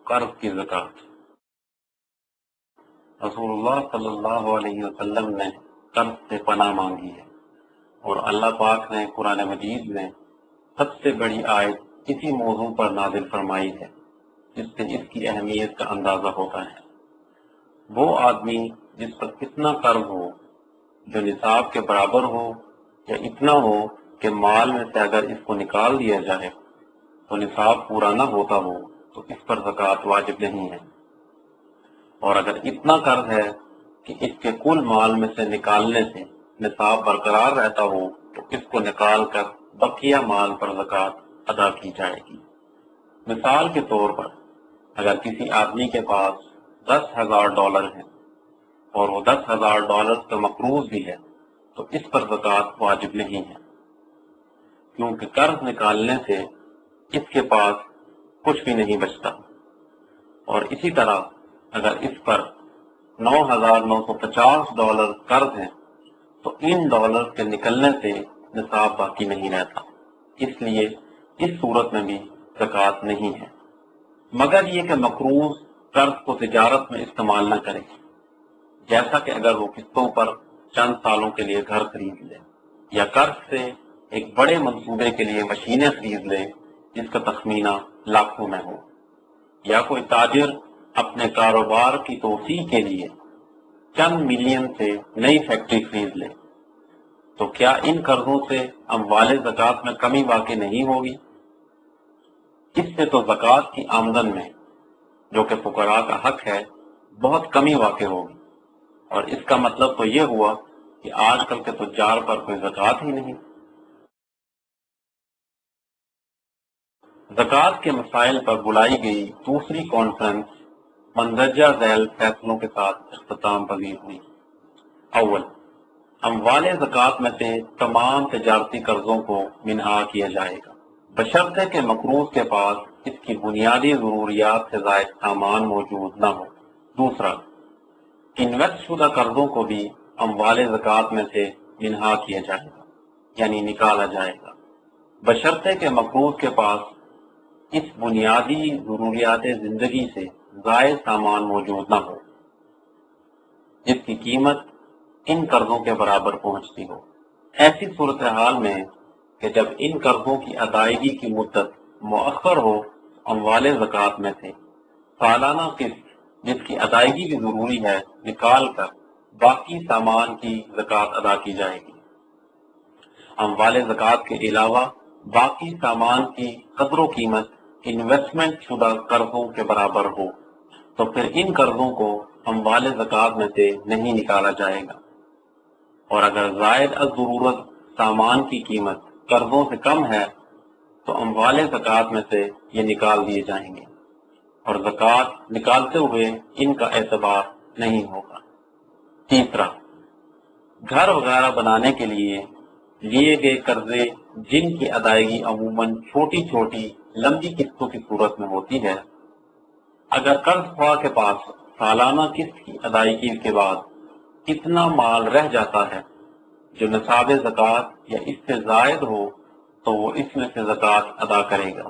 قرض کی زکوٰۃ۔ رسول اللہ صلی اللہ علیہ وسلم نے قرض سے پناہ مانگی ہے، اور اللہ پاک نے قرآن مجید میں سب سے بڑی آیت اسی موضوع پر نازل فرمائی ہے، جس سے اس کی اہمیت کا اندازہ ہوتا ہے۔ وہ آدمی جس پر کتنا قرض ہو، جو نصاب کے برابر ہو یا اتنا ہو کہ مال میں سے اگر اس کو نکال دیا جائے تو نصاب پورا نہ ہوتا ہو، تو اس پر زکوٰۃ واجب نہیں ہے۔ اور اگر اتنا قرض ہے کہ اس کے کل مال میں سے نکالنے سے نصاب برقرار رہتا ہو، تو اس کو نکال کر بقیہ مال پر زکوٰۃ ادا کی جائے گی۔ مثال کے طور پر اگر کسی آدمی کے پاس $10,000 ہیں اور وہ $10,000 کا مقروض بھی ہے، تو اس پر زکوٰۃ واجب نہیں ہے، کیونکہ قرض نکالنے سے اس کے پاس کچھ بھی نہیں بچتا۔ اور اسی طرح اگر اس پر $9,950 قرض ہیں تو ان ڈالر کے نکلنے سے نصاب باقی نہیں رہتا، اس لیے اس صورت میں بھی زکوٰۃ نہیں ہے، مگر یہ کہ مقروض قرض کو تجارت میں استعمال نہ کرے، جیسا کہ اگر وہ قسطوں پر چند سالوں کے لیے گھر خرید لے، یا قرض سے ایک بڑے منصوبے کے لیے مشینیں خرید لے جس کا تخمینہ لاکھوں میں ہو، یا کوئی تاجر اپنے کاروبار کی توسیع کے لیے چند ملین سے نئی فیکٹری خرید لے، تو کیا ان قرضوں سے اموال زکوٰۃ میں کمی واقع نہیں ہوگی؟ اس سے تو زکوٰۃ کی آمدن میں، جو کہ فقراء کا حق ہے، بہت کمی واقع ہوگی، اور اس کا مطلب تو یہ ہوا کہ آج کل کے تجار پر کوئی زکوٰۃ ہی نہیں۔ زکوٰۃ کے مسائل پر بلائی گئی دوسری کانفرنس مندرجہ ذیل فیصلوں کے ساتھ اختتام پذیر ہوئی۔ اول، اموال زکوٰۃ میں سے تمام تجارتی قرضوں کو منہا کیا جائے گا، بشرطے کہ مقروض کے پاس اس کی بنیادی ضروریات سے زائد سامان موجود نہ ہو۔ دوسرا، انویسٹ شدہ قرضوں کو بھی اموال زکوٰۃ میں سے منہا کیا جائے گا، یعنی نکالا جائے گا، بشرطے کہ مقروض کے پاس اس بنیادی ضروریات زندگی سے زائد سامان موجود نہ ہو جس کی قیمت ان قرضوں کے برابر پہنچتی ہو۔ ایسی صورتحال میں کہ جب ان قرضوں کی ادائیگی کی مدت مؤخر ہو، اموال زکوٰۃ میں سے سالانہ قسط جس کی ادائیگی بھی ضروری ہے نکال کر باقی سامان کی زکوٰۃ ادا کی جائے گی۔ اموال زکوٰۃ کے علاوہ باقی سامان کی قدر و قیمت انویسٹمنٹ شدہ قرضوں کے برابر ہو، تو پھر ان قرضوں کو اموال زکوٰۃ میں سے نہیں نکالا جائے گا، اور اگر زائد از ضرورت سامان کی قیمت قرضوں سے کم ہے تو اموال زکوٰۃ میں سے یہ نکال دیے جائیں گے، اور زکوٰۃ نکالتے ہوئے ان کا اعتبار نہیں ہوگا۔ تیسرا، گھر وغیرہ بنانے کے لیے لیے گئے قرضے جن کی ادائیگی عموماً چھوٹی چھوٹی لمبی قسطوں کی صورت میں ہوتی ہے، اگر قرض خواہ کے پاس سالانہ قسط کی ادائیگی کے بعد اتنا مال رہ جاتا ہے جو نصاب زکوٰۃ یا اس سے زائد ہو، تو وہ اس میں سے زکوٰۃ ادا کرے گا۔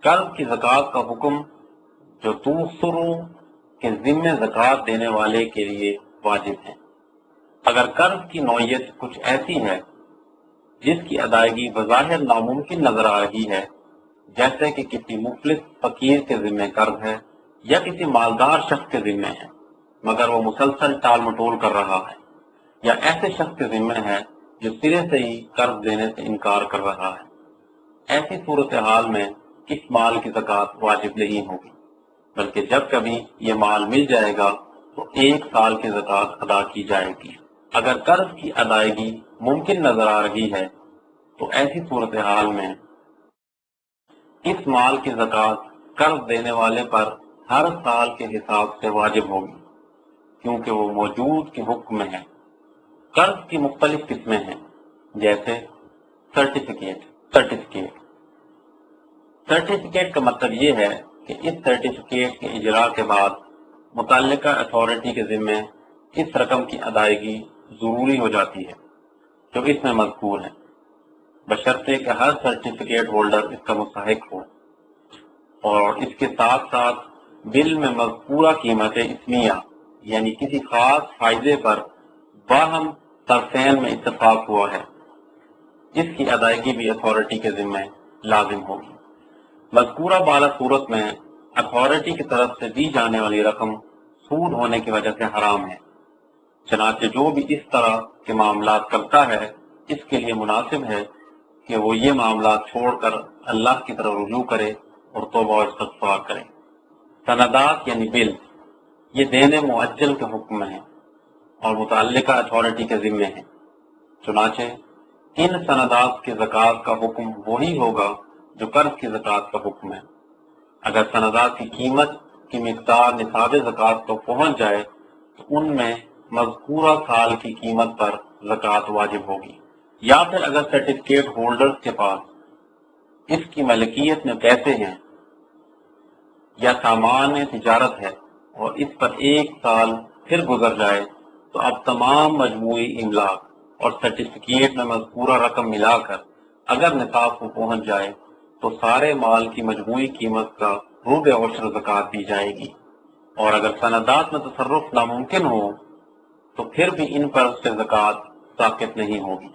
قرض کی زکوٰۃ کا حکم جو دوسروں کے ذمے زکوٰۃ دینے والے کے لیے واجب ہے۔ اگر قرض کی نوعیت کچھ ایسی ہے جس کی ادائیگی بظاہر ناممکن نظر آ رہی ہے، جیسے کہ کسی مفلس فقیر کے ذمے قرض ہے یا کسی مالدار شخص کے ذمے ہے مگر وہ مسلسل ٹال مٹول کر رہا ہے، یا ایسے شخص کے ذمے ہے جو سرے سے ہی قرض دینے سے انکار کر رہا ہے، ایسی صورتحال میں اس مال کی زکوٰۃ واجب نہیں ہوگی، بلکہ جب کبھی یہ مال مل جائے گا تو 1 سال کی زکوٰۃ ادا کی جائے گی۔ اگر قرض کی ادائیگی ممکن نظر آ رہی ہے تو ایسی صورتحال میں اس مال کی زکوٰۃ قرض دینے والے پر ہر سال کے حساب سے واجب ہوگی، کیونکہ وہ موجود کے حکم میں ہے۔ قرض کی مختلف قسمیں ہیں، جیسے سرٹیفکیٹ کا مطلب یہ ہے کہ اس سرٹیفکیٹ کے اجرا کے بعد متعلقہ اتھارٹی کے ذمے اس رقم کی ادائیگی ضروری ہو جاتی ہے جو اس میں مذکور ہے، بشرطے کہ ہر سرٹیفکیٹ ہولڈر اس کا مستحق ہو، اور اس کے ساتھ ساتھ بل میں مذکورہ قیمت اسمیہ یعنی کسی خاص فائدے پر باہم طرفین میں اتفاق ہوا ہے، اس کی ادائیگی بھی اتھارٹی کے ذمہ لازم ہوگی۔ مذکورہ بالا صورت میں اتھارٹی کی طرف سے دی جانے والی رقم سود ہونے کی وجہ سے حرام ہے، چنانچہ جو بھی اس طرح کے معاملات کرتا ہے اس کے لیے مناسب ہے کہ وہ یہ معاملات چھوڑ کر اللہ کی طرف رجوع کرے اور توبہ و استغفار کرے۔ سندات یعنی بل یہ دینے معجل کے حکم میں ہیں اور متعلقہ اتھارٹی کے ذمے ہیں، چنانچہ ان سندات کی زکوٰۃ کا حکم وہی ہوگا جو قرض کی زکوٰۃ کا حکم ہے۔ اگر سندات کی قیمت کی مقدار نصاب زکوٰۃ کو پہنچ جائے تو ان میں مذکورہ سال کی قیمت پر زکوٰۃ واجب ہوگی، یا پھر اگر سرٹیفکیٹ ہولڈرز کے پاس اس کی ملکیت میں پیسے ہیں یا سامان تجارت ہے اور اس پر 1 سال پھر گزر جائے تو اب تمام مجموعی املاک اور سرٹیفکیٹ میں مذکورہ رقم ملا کر اگر نصاب کو پہنچ جائے تو سارے مال کی مجموعی قیمت کا ربع عشر زکوٰۃ دی جائے گی، اور اگر سندات میں تصرف ناممکن ہو تو پھر بھی ان پر اس سے زکوٰۃ ساقط نہیں ہوگی،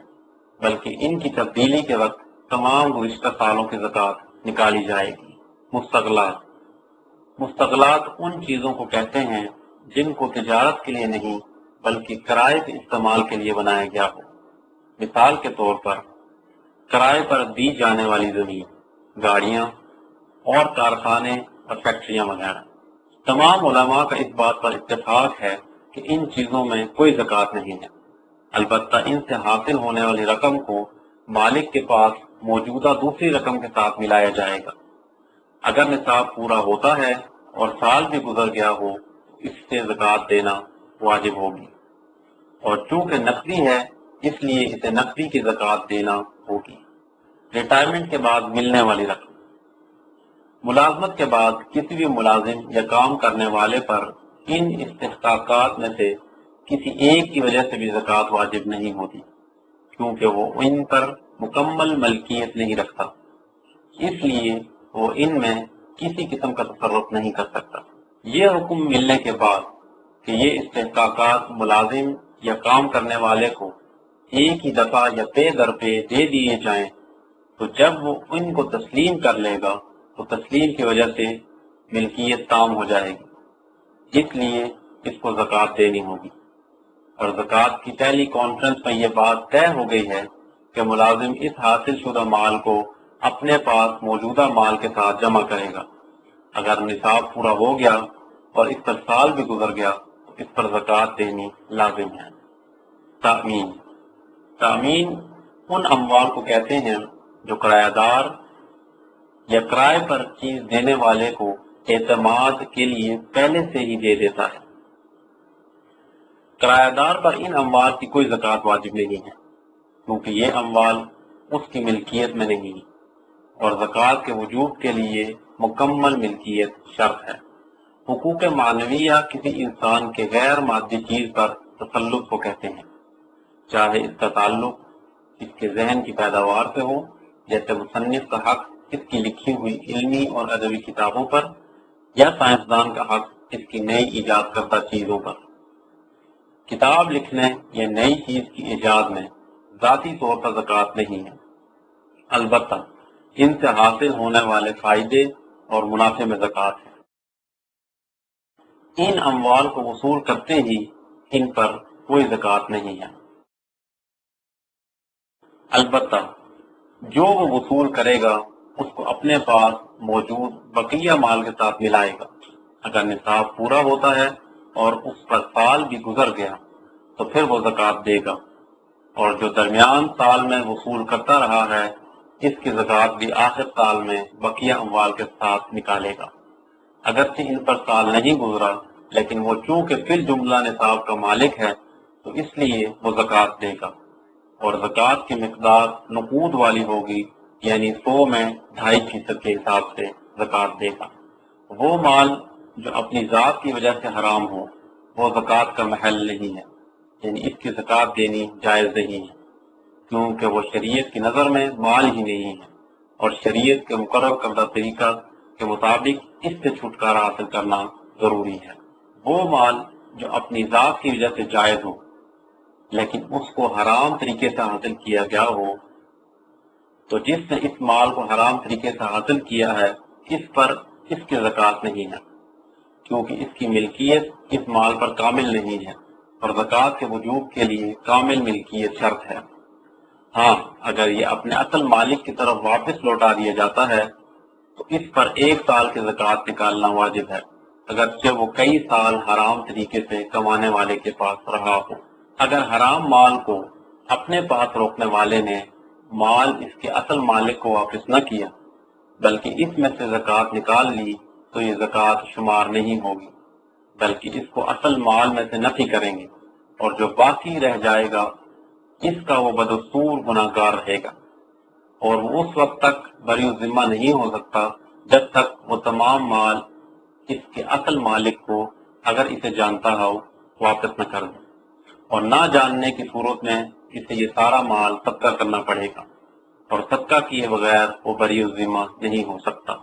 بلکہ ان کی تبدیلی کے وقت تمام گزشتہ سالوں کی زکوٰۃ نکالی جائے گی۔ مستغلات ان چیزوں کو کہتے ہیں جن کو تجارت کے لیے نہیں بلکہ کرائے کے استعمال کے لیے بنایا گیا ہو۔ مثال کے طور پر کرائے پر دی جانے والی زمین، گاڑیاں اور کارخانے اور فیکٹریاں وغیرہ۔ تمام علماء کا اس بات پر اتفاق ہے کہ ان چیزوں میں کوئی زکوٰۃ نہیں ہے، البتہ ان سے حاصل ہونے والی رقم کو مالک کے پاس موجودہ دوسری رقم کے ساتھ ملایا جائے گا۔ اگر نصاب پورا ہوتا ہے اور سال بھی گزر گیا ہو تو اس سے زکوٰۃ دینا واجب ہوگی، اور چونکہ نقدی ہے اس لیے اسے نقدی کی زکوٰۃ دینا ہوگی۔ ریٹائرمنٹ کے بعد ملنے والی رقم، ملازمت کے بعد کسی بھی ملازم یا کام کرنے والے پر ان استحقاقات میں سے کسی ایک کی وجہ سے بھی زکوٰۃ واجب نہیں ہوتی، کیونکہ وہ ان پر مکمل ملکیت نہیں رکھتا، اس لیے وہ ان میں کسی قسم کا تصرف نہیں کر سکتا۔ یہ حکم ملنے کے بعد کہ یہ استحقاقات ملازم یا کام کرنے والے کو ایک ہی دفعہ یا پے در پے دے دیے جائیں تو جب وہ ان کو تسلیم کر لے گا تو تسلیم کی وجہ سے ملکیت تام ہو جائے گی، اس لیے اس کو زکوٰۃ دینی ہوگی۔ اور زکوٰۃ کی پہلی کانفرنس میں یہ بات طے ہو گئی ہے کہ ملازم اس حاصل شدہ مال کو اپنے پاس موجودہ مال کے ساتھ جمع کرے گا۔ اگر نصاب پورا ہو گیا اور اس پر سال بھی گزر گیا تو اس پر زکوٰۃ دینی لازم ہے۔ تامین ان اموال کو کہتے ہیں جو کرایہ دار یا کرائے پر چیز دینے والے کو اعتماد کے لیے پہلے سے ہی دے دیتا ہے۔ کرایہ دار پر ان اموال کی کوئی زکوٰۃ واجب نہیں ہے، کیونکہ یہ اموال اس کی ملکیت میں نہیں، اور زکوٰۃ کے وجوب کے لیے مکمل ملکیت شرط ہے۔ حقوق معنویہ کسی انسان کے غیر مادی چیز پر تسلط کو کہتے ہیں، چاہے اس کا تعلق اس کے ذہن کی پیداوار سے ہو، جیسے مصنف کا حق اس کی لکھی ہوئی علمی اور ادبی کتابوں پر، یا سائنسدان کا حق اس کی نئی ایجاد کردہ چیزوں پر۔ کتاب لکھنے یا نئی چیز کی ایجاد میں ذاتی طور پر زکوٰۃ نہیں ہے، البتہ ان سے حاصل ہونے والے فائدے اور منافع میں زکوٰۃ ہے۔ ان اموال کو وصول کرتے ہی ان پر کوئی زکوٰۃ نہیں ہے، البتہ جو وہ وصول کرے گا اس کو اپنے پاس موجود بقیہ مال کے ساتھ ملائے گا۔ اگر نصاب پورا ہوتا ہے اور اس پر سال بھی گزر گیا تو پھر وہ زکوٰۃ دے گا، اور جو درمیان سال میں وصول کرتا رہا ہے اس کی زکوٰۃ بھی آخر سال میں بقیہ اموال کے ساتھ نکالے گا۔ اگرچہ ان پر سال نہیں گزرا لیکن وہ چونکہ فی الجملہ نصاب کا مالک ہے تو اس لیے وہ زکوٰۃ دے گا، اور زکوٰۃ کی مقدار نقود والی ہوگی، یعنی 100 میں 2.5% کے حساب سے زکوٰۃ دے گا۔ وہ مال جو اپنی ذات کی وجہ سے حرام ہو وہ زکوٰۃ کا محل نہیں ہے، یعنی اس کی زکوٰۃ دینی جائز نہیں ہے، کیونکہ وہ شریعت کی نظر میں مال ہی نہیں ہے، اور شریعت کے مقرر کردہ طریقہ کے مطابق اس سے چھٹکارا حاصل کرنا ضروری ہے۔ وہ مال جو اپنی ذات کی وجہ سے جائز ہو لیکن اس کو حرام طریقے سے حاصل کیا گیا ہو، تو جس نے اس مال کو حرام طریقے سے حاصل کیا ہے اس پر اس کی زکوٰۃ نہیں ہے، کیونکہ اس کی ملکیت اس مال پر کامل نہیں ہے اور زکوٰۃ کے وجوب کے لیے کامل ملکیت شرط ہے۔ ہاں، اگر یہ اپنے اصل مالک کی طرف واپس لوٹا دیا جاتا ہے تو اس پر 1 سال کی زکوٰۃ نکالنا واجب ہے، اگرچہ وہ کئی سال حرام طریقے سے کمانے والے کے پاس رہا ہو۔ اگر حرام مال کو اپنے پاس روکنے والے نے مال اس کے اصل مالک کو واپس نہ کیا بلکہ اس میں سے زکوٰۃ نکال لی تو یہ زکوٰۃ شمار نہیں ہوگی، بلکہ اس کو اصل مال میں سے نفی کریں گے، اور جو باقی رہ جائے گا اس کا وہ بدستور گناہ گار رہے گا، اور وہ اس وقت تک بری ذمہ نہیں ہو سکتا جب تک وہ تمام مال اس کے اصل مالک کو، اگر اسے جانتا ہو، واپس نہ کر دے، اور نہ جاننے کی صورت میں اسے یہ سارا مال صدقہ کرنا پڑے گا، اور صدقہ کیے بغیر وہ بری ذمہ نہیں ہو سکتا۔